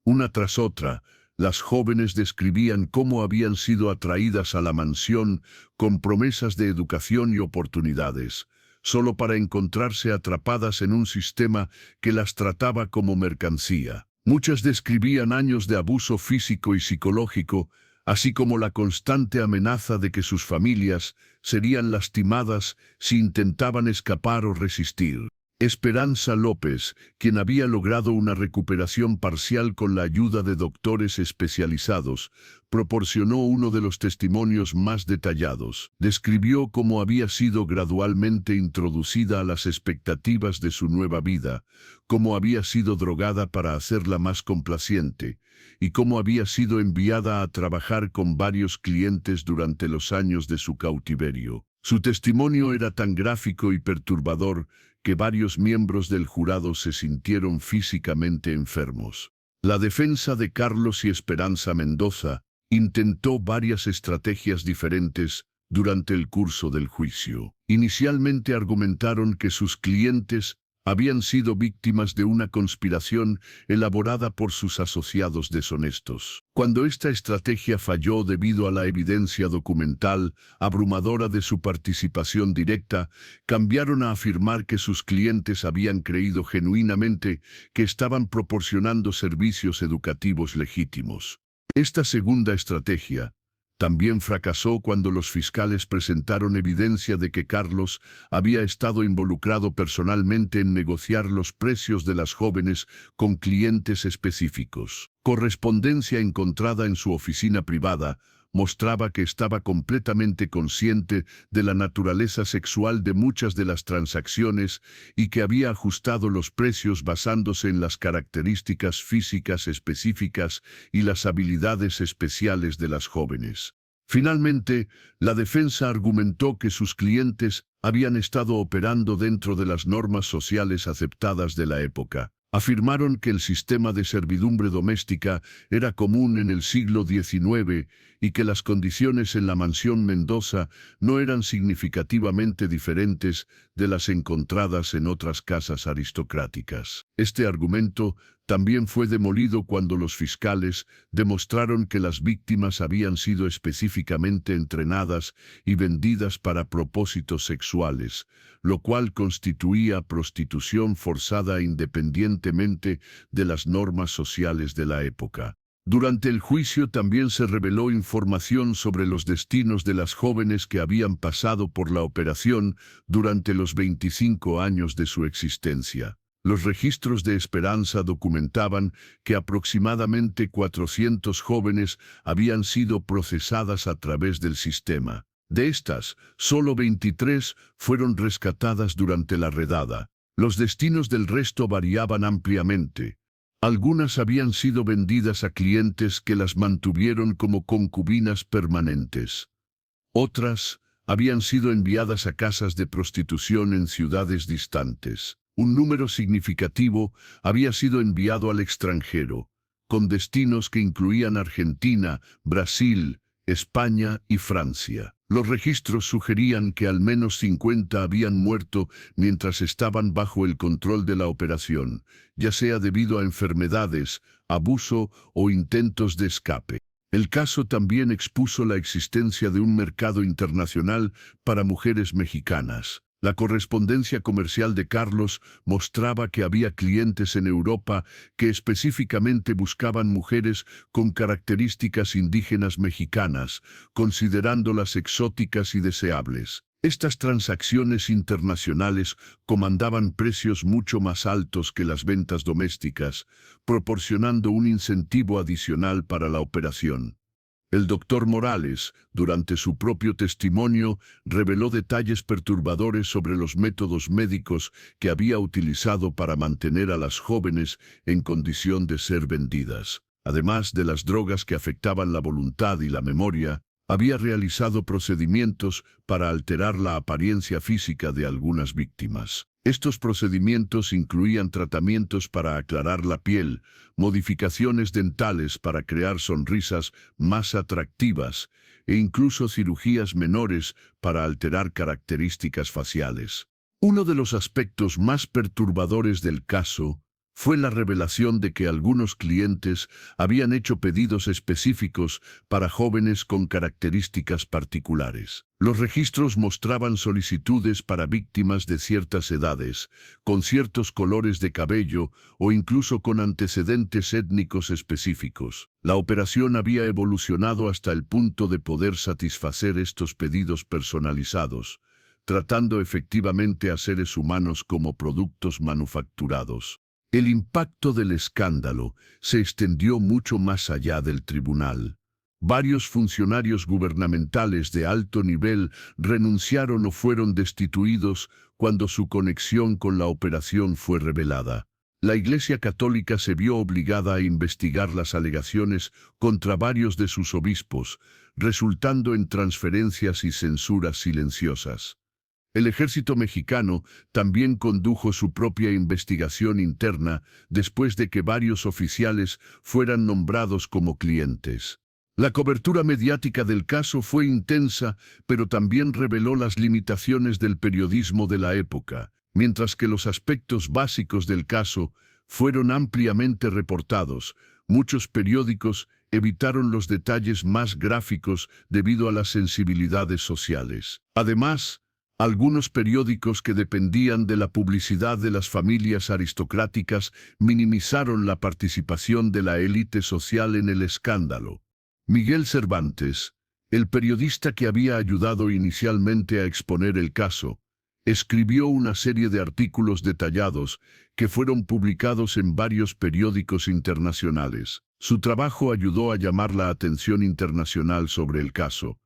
Una tras otra, las jóvenes describían cómo habían sido atraídas a la mansión con promesas de educación y oportunidades, solo para encontrarse atrapadas en un sistema que las trataba como mercancía. Muchas describían años de abuso físico y psicológico, así como la constante amenaza de que sus familias serían lastimadas si intentaban escapar o resistir. Esperanza López, quien había logrado una recuperación parcial con la ayuda de doctores especializados, proporcionó uno de los testimonios más detallados. Describió cómo había sido gradualmente introducida a las expectativas de su nueva vida, cómo había sido drogada para hacerla más complaciente, y cómo había sido enviada a trabajar con varios clientes durante los años de su cautiverio. Su testimonio era tan gráfico y perturbador que varios miembros del jurado se sintieron físicamente enfermos. La defensa de Carlos y Esperanza Mendoza intentó varias estrategias diferentes durante el curso del juicio. Inicialmente argumentaron que sus clientes habían sido víctimas de una conspiración elaborada por sus asociados deshonestos. Cuando esta estrategia falló debido a la evidencia documental abrumadora de su participación directa, cambiaron a afirmar que sus clientes habían creído genuinamente que estaban proporcionando servicios educativos legítimos. Esta segunda estrategia también fracasó cuando los fiscales presentaron evidencia de que Carlos había estado involucrado personalmente en negociar los precios de las jóvenes con clientes específicos. Correspondencia encontrada en su oficina privada mostraba que estaba completamente consciente de la naturaleza sexual de muchas de las transacciones y que había ajustado los precios basándose en las características físicas específicas y las habilidades especiales de las jóvenes. Finalmente, la defensa argumentó que sus clientes habían estado operando dentro de las normas sociales aceptadas de la época. Afirmaron que el sistema de servidumbre doméstica era común en el siglo XIX y que las condiciones en la mansión Mendoza no eran significativamente diferentes de las encontradas en otras casas aristocráticas. Este argumento también fue demolido cuando los fiscales demostraron que las víctimas habían sido específicamente entrenadas y vendidas para propósitos sexuales, lo cual constituía prostitución forzada independientemente de las normas sociales de la época. Durante el juicio también se reveló información sobre los destinos de las jóvenes que habían pasado por la operación durante los 25 años de su existencia. Los registros de Esperanza documentaban que aproximadamente 400 jóvenes habían sido procesadas a través del sistema. De estas, solo 23 fueron rescatadas durante la redada. Los destinos del resto variaban ampliamente. Algunas habían sido vendidas a clientes que las mantuvieron como concubinas permanentes. Otras habían sido enviadas a casas de prostitución en ciudades distantes. Un número significativo había sido enviado al extranjero, con destinos que incluían Argentina, Brasil, España y Francia. Los registros sugerían que al menos 50 habían muerto mientras estaban bajo el control de la operación, ya sea debido a enfermedades, abuso o intentos de escape. El caso también expuso la existencia de un mercado internacional para mujeres mexicanas. La correspondencia comercial de Carlos mostraba que había clientes en Europa que específicamente buscaban mujeres con características indígenas mexicanas, considerándolas exóticas y deseables. Estas transacciones internacionales comandaban precios mucho más altos que las ventas domésticas, proporcionando un incentivo adicional para la operación. El doctor Morales, durante su propio testimonio, reveló detalles perturbadores sobre los métodos médicos que había utilizado para mantener a las jóvenes en condición de ser vendidas. Además de las drogas que afectaban la voluntad y la memoria, había realizado procedimientos para alterar la apariencia física de algunas víctimas. Estos procedimientos incluían tratamientos para aclarar la piel, modificaciones dentales para crear sonrisas más atractivas e incluso cirugías menores para alterar características faciales. Uno de los aspectos más perturbadores del caso fue la revelación de que algunos clientes habían hecho pedidos específicos para jóvenes con características particulares. Los registros mostraban solicitudes para víctimas de ciertas edades, con ciertos colores de cabello o incluso con antecedentes étnicos específicos. La operación había evolucionado hasta el punto de poder satisfacer estos pedidos personalizados, tratando efectivamente a seres humanos como productos manufacturados. El impacto del escándalo se extendió mucho más allá del tribunal. Varios funcionarios gubernamentales de alto nivel renunciaron o fueron destituidos cuando su conexión con la operación fue revelada. La Iglesia Católica se vio obligada a investigar las alegaciones contra varios de sus obispos, resultando en transferencias y censuras silenciosas. El ejército mexicano también condujo su propia investigación interna después de que varios oficiales fueran nombrados como clientes. La cobertura mediática del caso fue intensa, pero también reveló las limitaciones del periodismo de la época, mientras que los aspectos básicos del caso fueron ampliamente reportados. Muchos periódicos evitaron los detalles más gráficos debido a las sensibilidades sociales. Además, algunos periódicos que dependían de la publicidad de las familias aristocráticas minimizaron la participación de la élite social en el escándalo. Miguel Cervantes, el periodista que había ayudado inicialmente a exponer el caso, Escribió una serie de artículos detallados que fueron publicados en varios periódicos internacionales. Su trabajo ayudó a llamar la atención internacional sobre el caso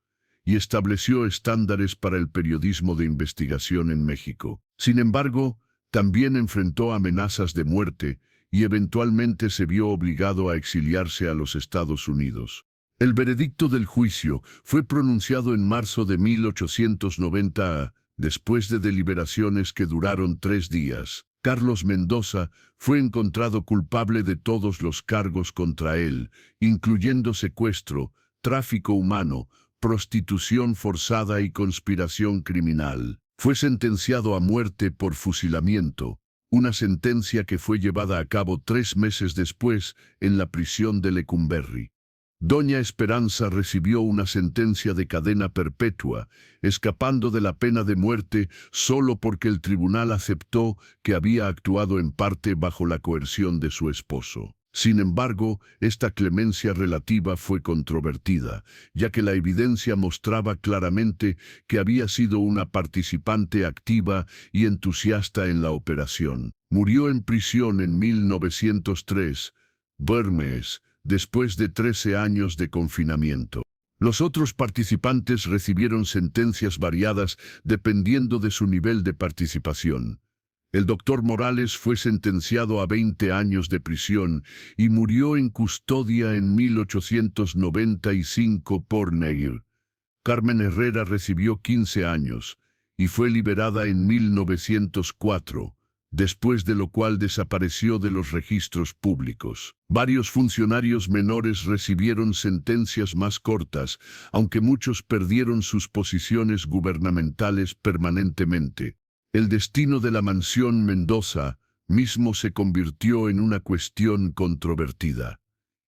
y estableció estándares para el periodismo de investigación en México. Sin embargo, también enfrentó amenazas de muerte y eventualmente se vio obligado a exiliarse a los Estados Unidos. El veredicto del juicio fue pronunciado en marzo de 1890, después de deliberaciones que duraron 3 días. Carlos Mendoza fue encontrado culpable de todos los cargos contra él, incluyendo secuestro, tráfico humano, prostitución forzada y conspiración criminal. Fue sentenciado a muerte por fusilamiento, una sentencia que fue llevada a cabo 3 meses después en la prisión de Lecumberri. Doña Esperanza recibió una sentencia de cadena perpetua, escapando de la pena de muerte solo porque el tribunal aceptó que había actuado en parte bajo la coerción de su esposo. Sin embargo, esta clemencia relativa fue controvertida, ya que la evidencia mostraba claramente que había sido una participante activa y entusiasta en la operación. Murió en prisión en 1903, Burmes, después de 13 años de confinamiento. Los otros participantes recibieron sentencias variadas dependiendo de su nivel de participación. El doctor Morales fue sentenciado a 20 años de prisión y murió en custodia en 1895 por Neir. Carmen Herrera recibió 15 años y fue liberada en 1904, después de lo cual desapareció de los registros públicos. Varios funcionarios menores recibieron sentencias más cortas, aunque muchos perdieron sus posiciones gubernamentales permanentemente. El destino de la mansión Mendoza mismo se convirtió en una cuestión controvertida.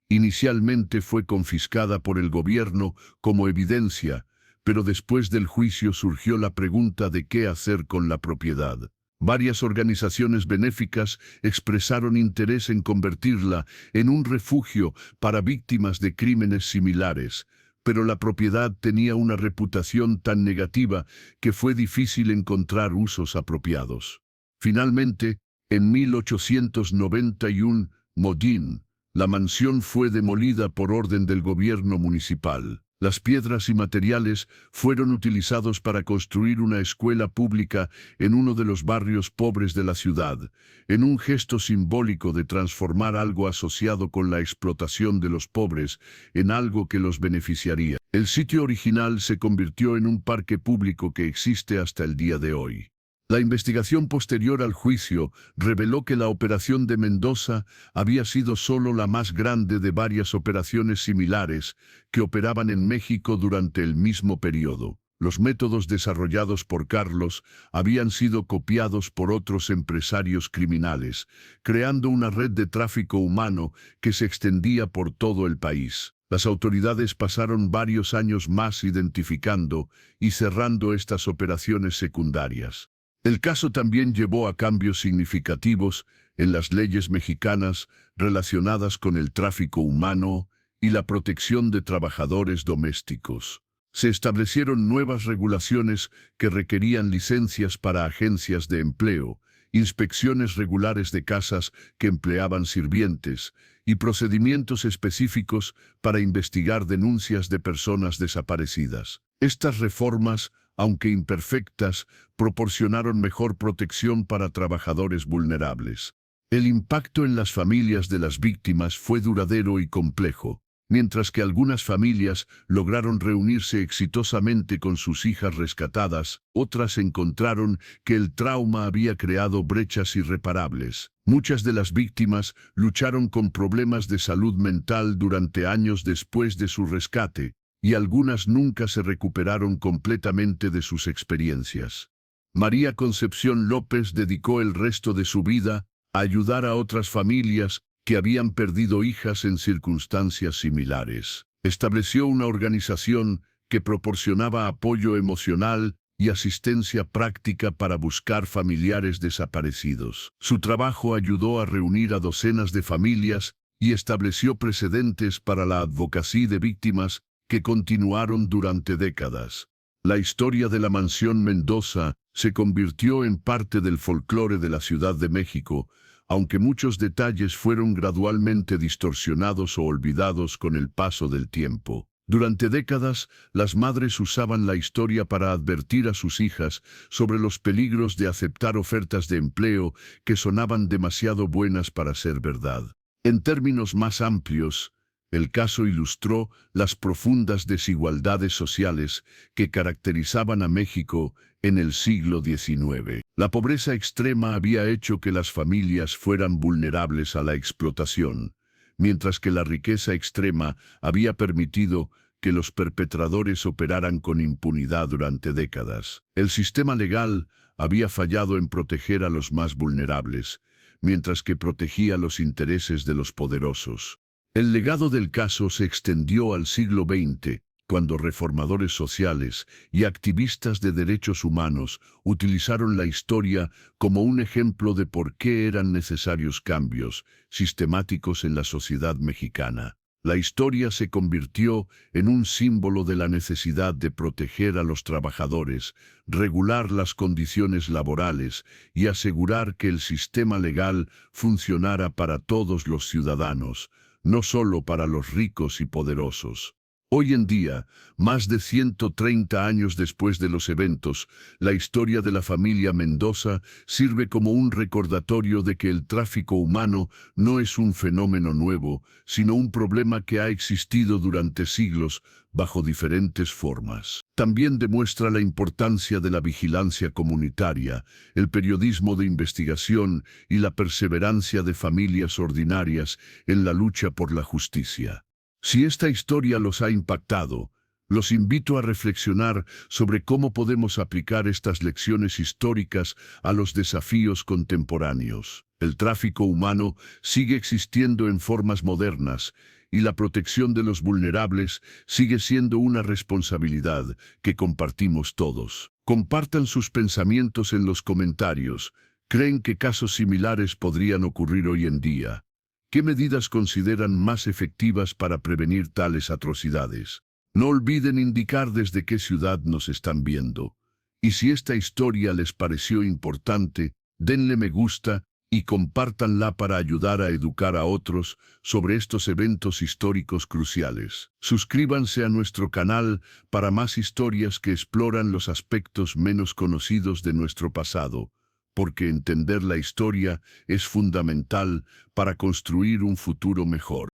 Inicialmente fue confiscada por el gobierno como evidencia, pero después del juicio surgió la pregunta de qué hacer con la propiedad. Varias organizaciones benéficas expresaron interés en convertirla en un refugio para víctimas de crímenes similares, pero la propiedad tenía una reputación tan negativa que fue difícil encontrar usos apropiados. Finalmente, en 1891, Modín, la mansión fue demolida por orden del gobierno municipal. Las piedras y materiales fueron utilizados para construir una escuela pública en uno de los barrios pobres de la ciudad, en un gesto simbólico de transformar algo asociado con la explotación de los pobres en algo que los beneficiaría. El sitio original se convirtió en un parque público que existe hasta el día de hoy. La investigación posterior al juicio reveló que la operación de Mendoza había sido solo la más grande de varias operaciones similares que operaban en México durante el mismo periodo. Los métodos desarrollados por Carlos habían sido copiados por otros empresarios criminales, creando una red de tráfico humano que se extendía por todo el país. Las autoridades pasaron varios años más identificando y cerrando estas operaciones secundarias. El caso también llevó a cambios significativos en las leyes mexicanas relacionadas con el tráfico humano y la protección de trabajadores domésticos. Se establecieron nuevas regulaciones que requerían licencias para agencias de empleo, inspecciones regulares de casas que empleaban sirvientes y procedimientos específicos para investigar denuncias de personas desaparecidas. Estas reformas, aunque imperfectas, proporcionaron mejor protección para trabajadores vulnerables. El impacto en las familias de las víctimas fue duradero y complejo. Mientras que algunas familias lograron reunirse exitosamente con sus hijas rescatadas, otras encontraron que el trauma había creado brechas irreparables. Muchas de las víctimas lucharon con problemas de salud mental durante años después de su rescate, y algunas nunca se recuperaron completamente de sus experiencias. María Concepción López dedicó el resto de su vida a ayudar a otras familias que habían perdido hijas en circunstancias similares. Estableció una organización que proporcionaba apoyo emocional y asistencia práctica para buscar familiares desaparecidos. Su trabajo ayudó a reunir a docenas de familias y estableció precedentes para la advocacia de víctimas que continuaron durante décadas. La historia de la Mansión Mendoza se convirtió en parte del folclore de la Ciudad de México, aunque muchos detalles fueron gradualmente distorsionados o olvidados con el paso del tiempo. Durante décadas, las madres usaban la historia para advertir a sus hijas sobre los peligros de aceptar ofertas de empleo que sonaban demasiado buenas para ser verdad. En términos más amplios, el caso ilustró las profundas desigualdades sociales que caracterizaban a México en el siglo XIX. La pobreza extrema había hecho que las familias fueran vulnerables a la explotación, mientras que la riqueza extrema había permitido que los perpetradores operaran con impunidad durante décadas. El sistema legal había fallado en proteger a los más vulnerables, mientras que protegía los intereses de los poderosos. El legado del caso se extendió al siglo XX, cuando reformadores sociales y activistas de derechos humanos utilizaron la historia como un ejemplo de por qué eran necesarios cambios sistemáticos en la sociedad mexicana. La historia se convirtió en un símbolo de la necesidad de proteger a los trabajadores, regular las condiciones laborales y asegurar que el sistema legal funcionara para todos los ciudadanos, no solo para los ricos y poderosos. Hoy en día, más de 130 años después de los eventos, la historia de la familia Mendoza sirve como un recordatorio de que el tráfico humano no es un fenómeno nuevo, sino un problema que ha existido durante siglos bajo diferentes formas. También demuestra la importancia de la vigilancia comunitaria, el periodismo de investigación y la perseverancia de familias ordinarias en la lucha por la justicia. Si esta historia los ha impactado, los invito a reflexionar sobre cómo podemos aplicar estas lecciones históricas a los desafíos contemporáneos. El tráfico humano sigue existiendo en formas modernas y la protección de los vulnerables sigue siendo una responsabilidad que compartimos todos. Compartan sus pensamientos en los comentarios. ¿Creen que casos similares podrían ocurrir hoy en día? ¿Qué medidas consideran más efectivas para prevenir tales atrocidades? No olviden indicar desde qué ciudad nos están viendo. Y si esta historia les pareció importante, denle me gusta y compártanla para ayudar a educar a otros sobre estos eventos históricos cruciales. Suscríbanse a nuestro canal para más historias que exploran los aspectos menos conocidos de nuestro pasado, porque entender la historia es fundamental para construir un futuro mejor.